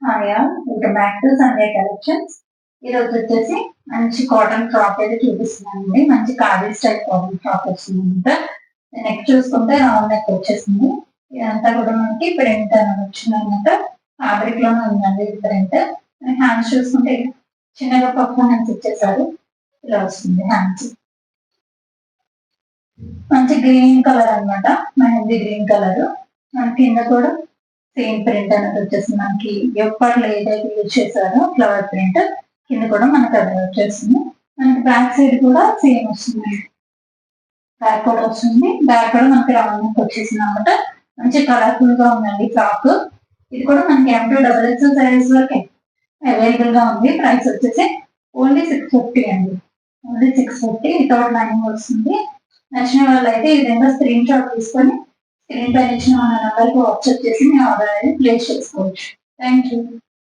Hi all, welcome back to Sunday collections. ఈ రోజు వచ్చేసి మంచి కాటన్ ఫ్రాక్ అయితే చూపిస్తున్నానండి. మంచి ఖాదీ స్టైల్ కాటన్ ఫ్రాక్ వస్తుంది అనమాట. నెక్ చూసుకుంటే రౌండ్ నెక్ వచ్చేసింది. ఇదంతా కూడా మనకి ప్రింట్ అనేది వచ్చింది అనమాట. ఫ్యాబ్రిక్ లోనే ఉందండి ఇది ప్రింట్. హ్యాండ్స్ చూసుకుంటే చిన్నగా పప్పు హ్యాండ్స్ ఇచ్చేసారు. ఇలా వస్తుంది హ్యాండ్స్. మంచి గ్రీన్ కలర్ అనమాట, మెహందీ గ్రీన్ కలర్. మన కింద కూడా సేమ్ ప్రింట్ అనేది వచ్చేసింది. మనకి ఎప్పట్లో ఏదైతే యూజ్ చేశారో ఫ్లవర్ ప్రింట్ కింద కూడా మనకి అది వచ్చేస్తుంది. మనకి బ్యాక్ సైడ్ కూడా సేమ్ వస్తుంది. బ్యాక్ కూడా వస్తుంది. బ్యాక్ కూడా మనకి రౌండ్ వచ్చేసింది అనమాట. మంచి కలర్ఫుల్ గా ఉందండి ఫ్రాక్. ఇది కూడా మనకి M2XXL సైజ్ వరకు అవైలబుల్ గా ఉంది. ప్రైస్ వచ్చేసి ఓన్లీ 650 అండి. ఓన్లీ 650 వితౌట్ లైనింగ్ వస్తుంది. నచ్చిన వాళ్ళు అయితే ఈ విధంగా స్క్రీన్ షాట్ తీసుకొని స్క్రీన్ పైన ఇచ్చిన మన నెంబర్కి వాట్సాప్ చేసి మీ ఆర్డర్ అనేది ప్లేస్ చేసుకోవచ్చు. Thank you.